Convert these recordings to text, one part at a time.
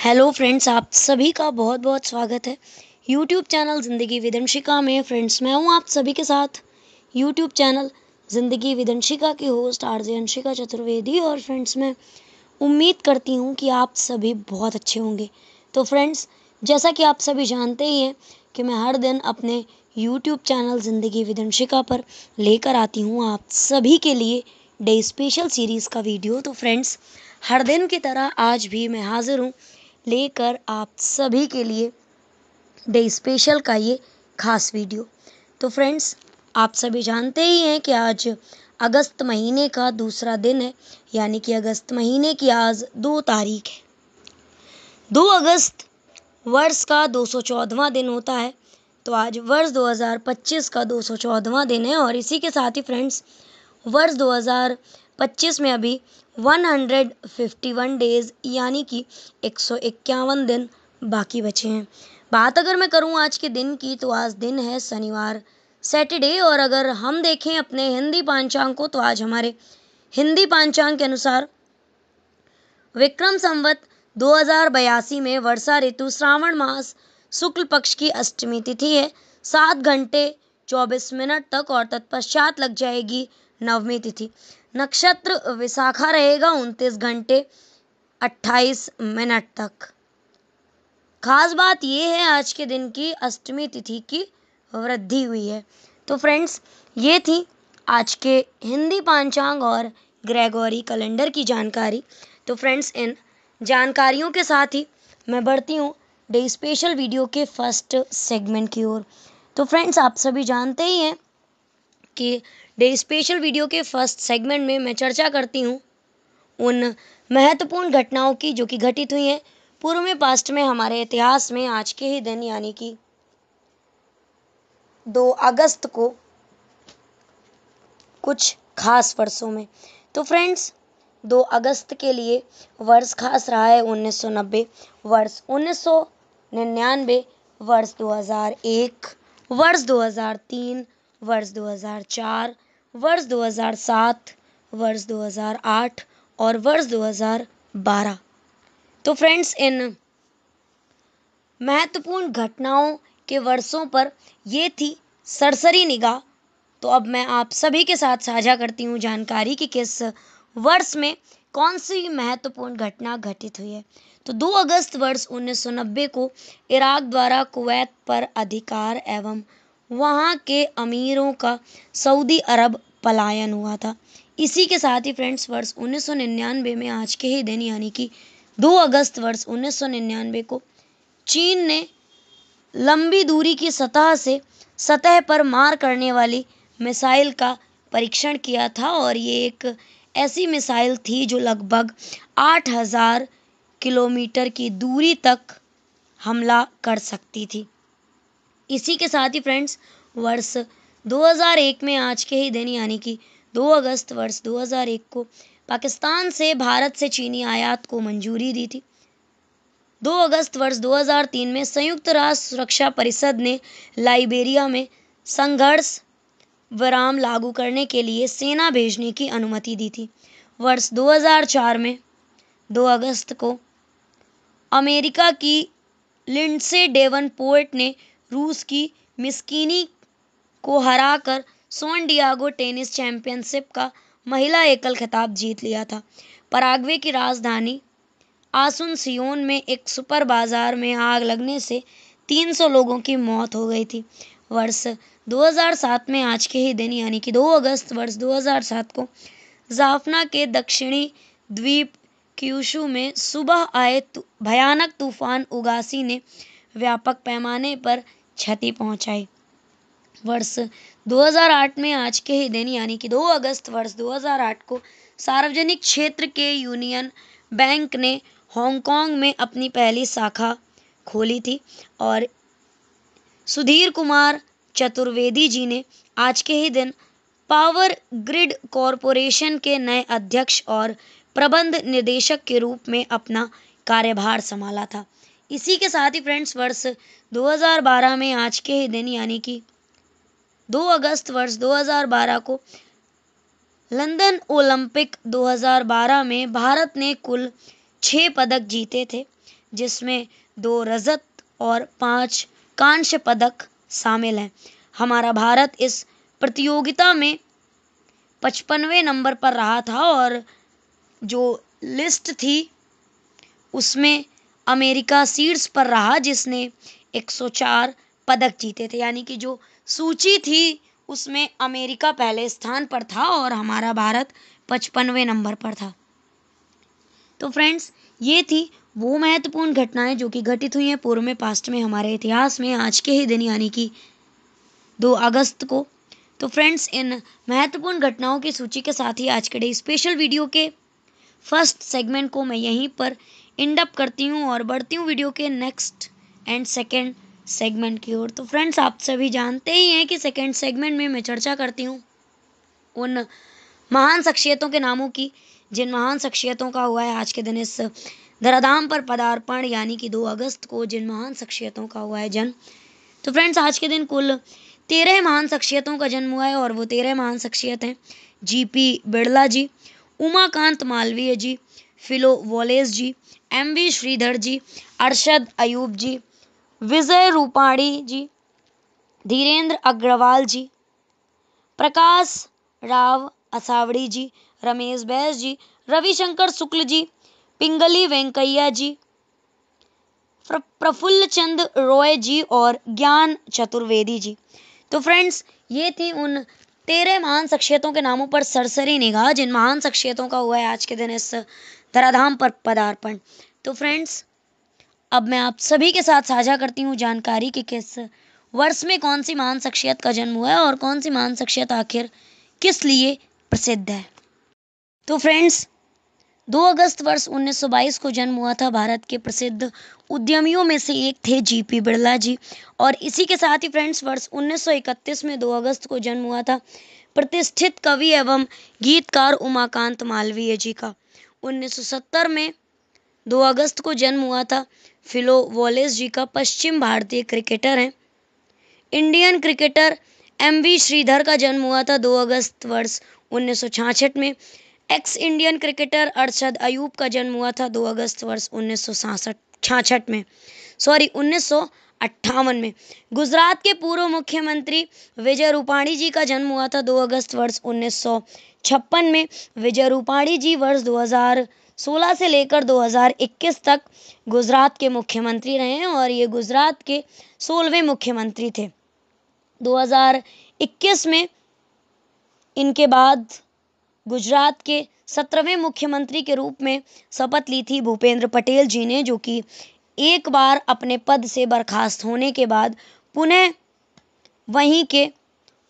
Hello friends, आप सभी का बहुत बहुत स्वागत है यूट्यूब चैनल ज़िंदगी विद अंशिका में। फ्रेंड्स, मैं हूं आप सभी के साथ यूट्यूब चैनल ज़िंदगी विद अंशिका की होस्ट आरजे अंशिका चतुर्वेदी। और फ्रेंड्स, मैं उम्मीद करती हूं कि आप सभी बहुत अच्छे होंगे। तो फ्रेंड्स, जैसा कि आप सभी जानते ही हैं कि मैं हर दिन अपने यूट्यूब चैनल ज़िंदगी विद अंशिका पर लेकर आती हूं आप सभी के लिए डे स्पेशल सीरीज़ का वीडियो। तो फ्रेंड्स, हर दिन की तरह आज भी मैं हाजिर हूं लेकर आप सभी के लिए डे स्पेशल का ये खास वीडियो। तो फ्रेंड्स, आप सभी जानते ही हैं कि आज अगस्त महीने का दूसरा दिन है, यानी कि अगस्त महीने की आज 2 तारीख है। 2 अगस्त वर्ष का 214वां दिन होता है। तो आज वर्ष 2025 का 214वां दिन है। और इसी के साथ ही फ्रेंड्स, वर्ष 2025 में अभी 151 डेज यानी कि 151 दिन बाकी बचे हैं। बात अगर मैं करूं आज के दिन की, तो आज दिन है शनिवार, सैटरडे। और अगर हम देखें अपने हिंदी पांचांग को, तो आज हमारे हिंदी पांचांग के अनुसार विक्रम संवत 2082 में वर्षा ऋतु श्रावण मास शुक्ल पक्ष की अष्टमी तिथि है 7 घंटे 24 मिनट तक, और तत्पश्चात लग जाएगी नवमी तिथि। नक्षत्र विशाखा रहेगा 29 घंटे 28 मिनट तक। खास बात यह है, आज के दिन की अष्टमी तिथि की वृद्धि हुई है। तो फ्रेंड्स, ये थी आज के हिंदी पांचांग और ग्रेगोरी कैलेंडर की जानकारी। तो फ्रेंड्स, इन जानकारियों के साथ ही मैं बढ़ती हूँ डे स्पेशल वीडियो के फर्स्ट सेगमेंट की ओर। तो फ्रेंड्स, आप सभी जानते ही हैं कि डे स्पेशल वीडियो के फर्स्ट सेगमेंट में मैं चर्चा करती हूँ उन महत्वपूर्ण घटनाओं की जो कि घटित हुई हैं पूर्व में, पास्ट में, हमारे इतिहास में आज के ही दिन यानी कि 2 अगस्त को कुछ खास वर्षों में। तो फ्रेंड्स, 2 अगस्त के लिए वर्ष खास रहा है 1990, वर्ष 1999, वर्ष 2001, वर्ष 2003, वर्ष 2004, वर्ष 2007, वर्ष 2008 और वर्ष 2012। तो फ्रेंड्स, इन महत्वपूर्ण घटनाओं के वर्षों पर ये थी सरसरी निगाह। तो अब मैं आप सभी के साथ साझा करती हूँ जानकारी कि किस वर्ष में कौन सी महत्वपूर्ण घटना घटित हुई है। तो 2 अगस्त वर्ष 1990 को इराक द्वारा कुवैत पर अधिकार एवं वहाँ के अमीरों का सऊदी अरब पलायन हुआ था। इसी के साथ ही फ्रेंड्स, वर्ष 1999 में आज के ही दिन यानी कि 2 अगस्त वर्ष 1999 को चीन ने लंबी दूरी की सतह पर मार करने वाली मिसाइल का परीक्षण किया था। और ये एक ऐसी मिसाइल थी जो लगभग 8000 किलोमीटर की दूरी तक हमला कर सकती थी। इसी के साथ ही फ्रेंड्स, वर्ष 2001 में आज के ही दिन यानी कि 2 अगस्त वर्ष 2001 को पाकिस्तान से भारत से चीनी आयात को मंजूरी दी थी। 2 अगस्त वर्ष 2003 में संयुक्त राष्ट्र सुरक्षा परिषद ने लाइबेरिया में संघर्ष विराम लागू करने के लिए सेना भेजने की अनुमति दी थी। वर्ष 2004 में 2 अगस्त को अमेरिका की लिंडसे डेवनपोर्ट ने रूस की मिस्किनी को हराकर सैन डिएगो टेनिस चैंपियनशिप का महिला एकल खिताब जीत लिया था। पराग्वे की राजधानी आसुनसियोन में एक सुपर बाजार में आग लगने से 300 लोगों की मौत हो गई थी। वर्ष 2007 में आज के ही दिन यानी कि 2 अगस्त वर्ष 2007 को जाफना के दक्षिणी द्वीप क्यूशू में सुबह आए भयानक तूफान उगासी ने व्यापक पैमाने पर क्षति पहुंचाई। वर्ष 2008 में आज के ही दिन यानी कि 2 अगस्त वर्ष 2008 को सार्वजनिक क्षेत्र के यूनियन बैंक ने हांगकांग में अपनी पहली शाखा खोली थी। और सुधीर कुमार चतुर्वेदी जी ने आज के ही दिन पावर ग्रिड कॉरपोरेशन के नए अध्यक्ष और प्रबंध निदेशक के रूप में अपना कार्यभार संभाला था। इसी के साथ ही फ्रेंड्स, वर्ष 2012 में आज के ही दिन यानी कि 2 अगस्त वर्ष 2012 को लंदन ओलंपिक 2012 में भारत ने कुल 6 पदक जीते थे, जिसमें 2 रजत और 5 कांस्य पदक शामिल हैं। हमारा भारत इस प्रतियोगिता में 55वें नंबर पर रहा था और जो लिस्ट थी उसमें अमेरिका शीर्ष पर रहा, जिसने 104 पदक जीते थे। यानी कि जो सूची थी उसमें अमेरिका पहले स्थान पर था और हमारा भारत 55वें नंबर पर था। तो फ्रेंड्स, ये थी वो महत्वपूर्ण घटनाएं जो कि घटित हुई हैं पूर्व में, पास्ट में, हमारे इतिहास में आज के ही दिन यानी कि 2 अगस्त को। तो फ्रेंड्स, इन महत्वपूर्ण घटनाओं की सूची के साथ ही आज के स्पेशल वीडियो के फर्स्ट सेगमेंट को मैं यहीं पर एंड अप करती हूँ और बढ़ती हूँ वीडियो के नेक्स्ट एंड सेकंड सेगमेंट की ओर। तो फ्रेंड्स, आप सभी जानते ही हैं कि सेकंड सेगमेंट में मैं चर्चा करती हूँ उन महान शख्सियतों के नामों की जिन महान शख्सियतों का हुआ है आज के दिन इस धराधाम पर पदार्पण, यानी कि 2 अगस्त को जिन महान शख्सियतों का हुआ है जन्म। तो फ्रेंड्स, आज के दिन कुल 13 महान शख्सियतों का जन्म हुआ है और वो 13 महान शख्सियत हैं जीपी बिड़ला जी, उमाकांत मालवीय जी, फिलो वॉलेस जी, एमवी श्रीधर जी, अरशद अयूब जी, विजय रूपाणी जी, धीरेन्द्र अग्रवाल जी, प्रकाश राव असावड़ी जी, रमेश बैस जी, रविशंकर शुक्ल जी, पिंगली वेंकैया जी, प्रफुल्ल चंद रॉय जी और ज्ञान चतुर्वेदी जी। तो फ्रेंड्स, ये थी उन 13 महान शख्सियतों के नामों पर सरसरी निगाह जिन महान शख्सियतों का हुआ है आज के दिन इस धराधाम पर पदार्पण। तो फ्रेंड्स, अब मैं आप सभी के साथ साझा करती हूँ जानकारी कि किस वर्ष में कौन सी महान शख्सियत का जन्म हुआ है और कौन सी महान शख्सियत आखिर किस लिए प्रसिद्ध है। तो फ्रेंड्स, 2 अगस्त वर्ष 1922 को जन्म हुआ था भारत के प्रसिद्ध उद्यमियों में से एक थे जीपी बिड़ला जी। और इसी के साथ ही फ्रेंड्स, वर्ष 1931 में 2 अगस्त को जन्म हुआ था प्रतिष्ठित कवि एवं गीतकार उमाकांत मालवीय जी का। 1970 में 2 अगस्त को जन्म हुआ था फिलो वॉलेस जी का। पश्चिम भारतीय क्रिकेटर हैं। इंडियन क्रिकेटर एमवी श्रीधर का जन्म हुआ था 2 अगस्त वर्ष 1966 में। X Indian cricketer Arshad Ayub का जन्म हुआ था 2 अगस्त वर्ष 1958 में। गुजरात के पूर्व मुख्यमंत्री विजय रूपाणी जी का जन्म हुआ था 2 अगस्त वर्ष 1956 में। विजय रूपाणी जी वर्ष 2016 से लेकर 2021 तक गुजरात के मुख्यमंत्री रहे हैं और ये गुजरात के 16वें मुख्यमंत्री थे। 2021 में इनके बाद गुजरात के 17वें मुख्यमंत्री के रूप में शपथ ली थी भूपेंद्र पटेल जी ने, जो कि एक बार अपने पद से बर्खास्त होने के बाद पुनः वहीं के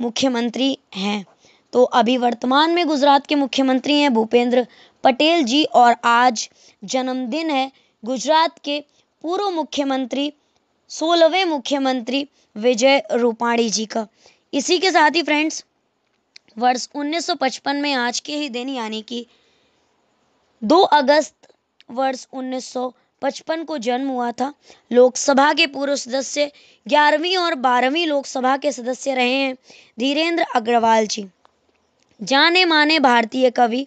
मुख्यमंत्री हैं। तो अभी वर्तमान में गुजरात के मुख्यमंत्री हैं भूपेंद्र पटेल जी और आज जन्मदिन है गुजरात के पूर्व मुख्यमंत्री 16वें मुख्यमंत्री विजय रूपाणी जी का। इसी के साथ ही फ्रेंड्स, वर्ष 1955 में आज के ही दिन यानी कि 2 अगस्त वर्ष 1955 को जन्म हुआ था लोकसभा के पूर्व सदस्य 11वीं और 12वीं लोकसभा के सदस्य रहे हैं धीरेन्द्र अग्रवाल जी। जाने माने भारतीय कवि,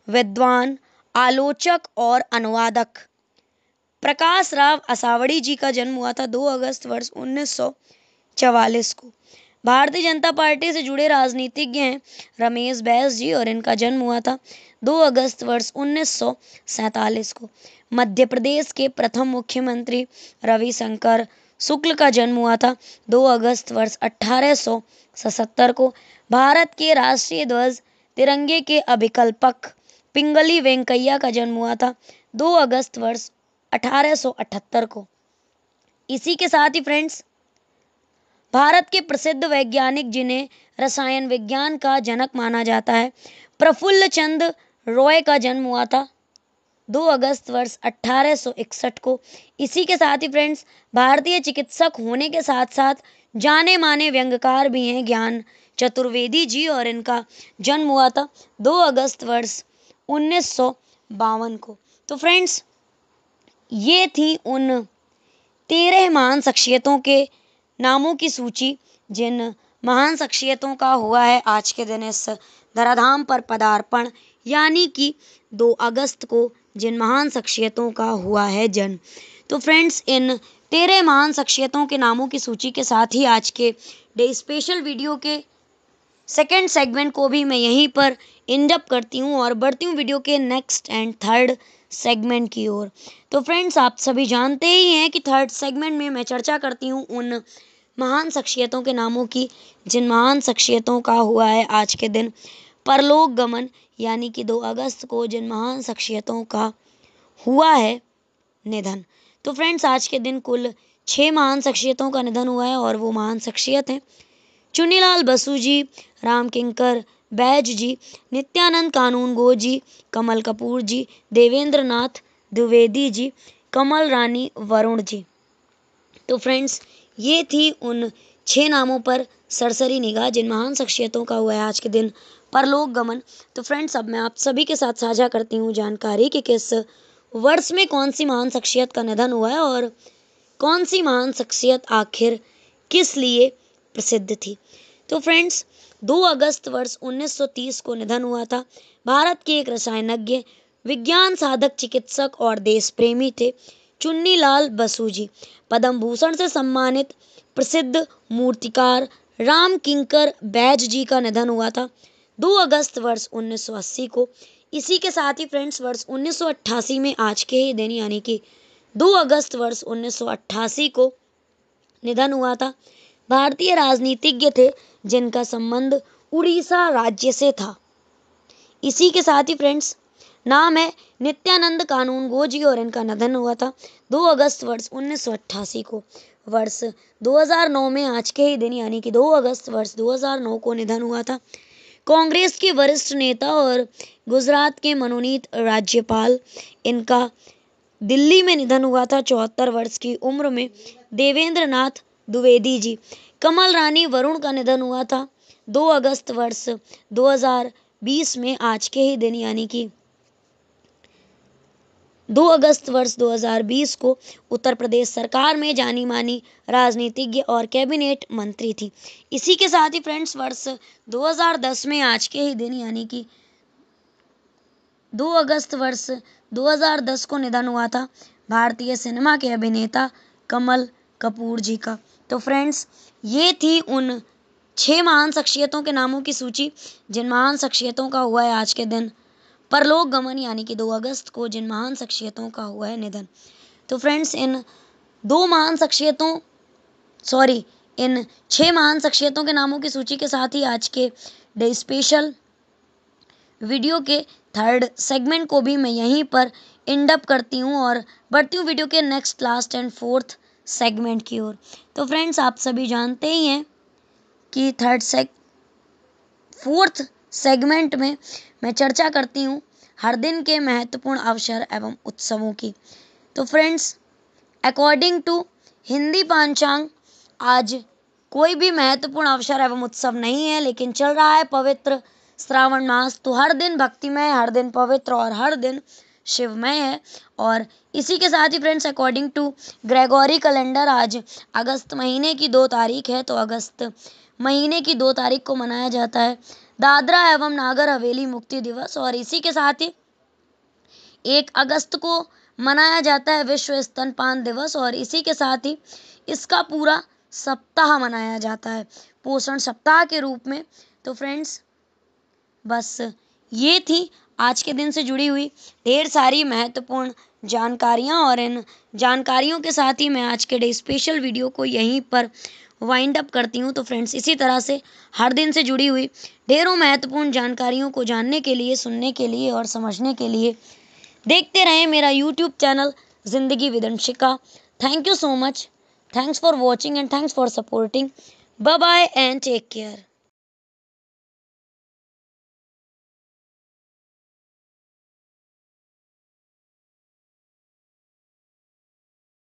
विद्वान, आलोचक और अनुवादक प्रकाश राव असावड़ी जी का जन्म हुआ था 2 अगस्त वर्ष 1944 को। भारतीय जनता पार्टी से जुड़े राजनीतिज्ञ हैं रमेश बैस जी और इनका जन्म हुआ था 2 अगस्त वर्ष 1947 को। मध्य प्रदेश के प्रथम मुख्यमंत्री रविशंकर शुक्ल का जन्म हुआ था 2 अगस्त वर्ष 1877 को। भारत के राष्ट्रीय ध्वज तिरंगे के अभिकल्पक पिंगली वेंकैया का जन्म हुआ था 2 अगस्त वर्ष 1878 को। इसी के साथ ही फ्रेंड्स, भारत के प्रसिद्ध वैज्ञानिक जिन्हें रसायन विज्ञान का जनक माना जाता है प्रफुल्ल चंद रॉय का जन्म हुआ था 2 अगस्त वर्ष 1861 को। इसी के साथ ही फ्रेंड्स, भारतीय चिकित्सक होने के साथ साथ जाने माने व्यंग्यकार भी हैं ज्ञान चतुर्वेदी जी और इनका जन्म हुआ था 2 अगस्त वर्ष 1952 को। तो फ्रेंड्स, ये थी उन 13 महान शख्सियतों के नामों की सूची जिन महान शख्सियतों का हुआ है आज के दिन इस धराधाम पर पदार्पण, यानी कि 2 अगस्त को जिन महान शख्सियतों का हुआ है जन्म। तो फ्रेंड्स, इन 13 महान शख्सियतों के नामों की सूची के साथ ही आज के डे स्पेशल वीडियो के सेकेंड सेगमेंट को भी मैं यहीं पर इंडअप करती हूँ और बढ़ती हूँ वीडियो के नेक्स्ट एंड थर्ड सेगमेंट की ओर। तो फ्रेंड्स, आप सभी जानते ही हैं कि थर्ड सेगमेंट में मैं चर्चा करती हूँ उन महान शख्सियतों के नामों की जिन महान शख्सियतों का हुआ है आज के दिन परलोक गमन, यानी कि 2 अगस्त को जिन महान शख्सियतों का हुआ है निधन। तो फ्रेंड्स, आज के दिन कुल 6 महान शख्सियतों का निधन हुआ है और वो महान शख्सियत हैं चुन्नीलाल बसु जी, राम किंकर बैज जी, नित्यानंद कानूनगो जी, कमल कपूर जी, देवेंद्र नाथ द्विवेदी जी, कमल रानी वरुण जी। तो फ्रेंड्स, ये थी उन 6 नामों पर सरसरी निगाह जिन महान शख्सियतों का हुआ है आज के दिन परलोक गमन। तो फ्रेंड्स, अब मैं आप सभी के साथ साझा करती हूँ जानकारी कि किस वर्ष में कौन सी महान शख्सियत का निधन हुआ है और कौन सी महान शख्सियत आखिर किस लिए प्रसिद्ध थी। तो फ्रेंड्स, 2 अगस्त वर्ष 1930 को निधन हुआ था। भारत के एक रसायनज्ञ, विज्ञान साधक, चिकित्सक और देश प्रेमी थे चुन्नीलाल बसु जी। पद्म भूषण से सम्मानित प्रसिद्ध मूर्तिकार राम किंकर बैज जी का निधन हुआ था 2 अगस्त वर्ष 1980 को। इसी के साथ ही फ्रेंड्स, वर्ष 1988 में आज के ही दिन यानी कि 2 अगस्त वर्ष 1988 को निधन हुआ था भारतीय राजनीतिज्ञ थे जिनका संबंध उड़ीसा राज्य से था। इसी के साथ ही फ्रेंड्स, नाम है नित्यानंद कानूनगो जी और इनका निधन हुआ था 2 अगस्त वर्ष 1988 को। वर्ष 2009 में आज के ही दिन यानी कि 2 अगस्त वर्ष 2009 को निधन हुआ था कांग्रेस के वरिष्ठ नेता और गुजरात के मनोनीत राज्यपाल, इनका दिल्ली में निधन हुआ था 74 वर्ष की उम्र में देवेंद्र नाथ द्विवेदी जी। कमल रानी वरुण का निधन हुआ था 2 अगस्त वर्ष 2020 में आज के ही दिन यानी कि 2 अगस्त वर्ष 2020 को उत्तर प्रदेश सरकार में जानी मानी राजनीतिज्ञ और कैबिनेट मंत्री थी। इसी के साथ ही फ्रेंड्स, वर्ष 2010 में आज के ही दिन यानी कि 2 अगस्त वर्ष 2010 को निधन हुआ था भारतीय सिनेमा के अभिनेता कमल कपूर जी का। तो फ्रेंड्स, ये थी उन 6 महान शख्सियतों के नामों की सूची जिन महान शख्सियतों का हुआ है आज के दिन परलोक गमन, यानी कि 2 अगस्त को जिन महान शख्सियतों का हुआ है निधन। तो फ्रेंड्स, इन 6 महान शख्सियतों के नामों की सूची के साथ ही आज के डे स्पेशल वीडियो के थर्ड सेगमेंट को भी मैं यहीं पर इंडअप करती हूँ और बढ़ती हूँ वीडियो के next, last and fourth segment की ओर। तो फ्रेंड्स, आप सभी जानते ही हैं कि फोर्थ सेगमेंट में मैं चर्चा करती हूँ हर दिन के महत्वपूर्ण अवसर एवं उत्सवों की। तो फ्रेंड्स, अकॉर्डिंग टू हिंदी पंचांग आज कोई भी महत्वपूर्ण अवसर एवं उत्सव नहीं है, लेकिन चल रहा है पवित्र श्रावण मास। तो हर दिन भक्तिमय, हर दिन पवित्र और हर दिन शिवमय है। और इसी के साथ ही friends, according to Gregory calendar आज अगस्त महीने की 2 तारीख है। तो अगस्त महीने की 2 तारीख को मनाया जाता है दादरा एवं नागर हवेली मुक्ति दिवस। और इसी के साथ ही 1 अगस्त को मनाया जाता है विश्व स्तनपान दिवस। और इसी के साथ ही इसका पूरा सप्ताह मनाया जाता है पोषण सप्ताह के रूप में। तो फ्रेंड्स, बस ये थी आज के दिन से जुड़ी हुई ढेर सारी महत्वपूर्ण जानकारियाँ और इन जानकारियों के साथ ही मैं आज के डे स्पेशल वीडियो को यहीं पर वाइंड अप करती हूँ। तो फ्रेंड्स, इसी तरह से हर दिन से जुड़ी हुई ढेरों महत्वपूर्ण जानकारियों को जानने के लिए, सुनने के लिए और समझने के लिए देखते रहें मेरा यूट्यूब चैनल जिंदगी with Anshika. Thank you so much, thanks for watching and thanks for supporting. Bye bye and take care.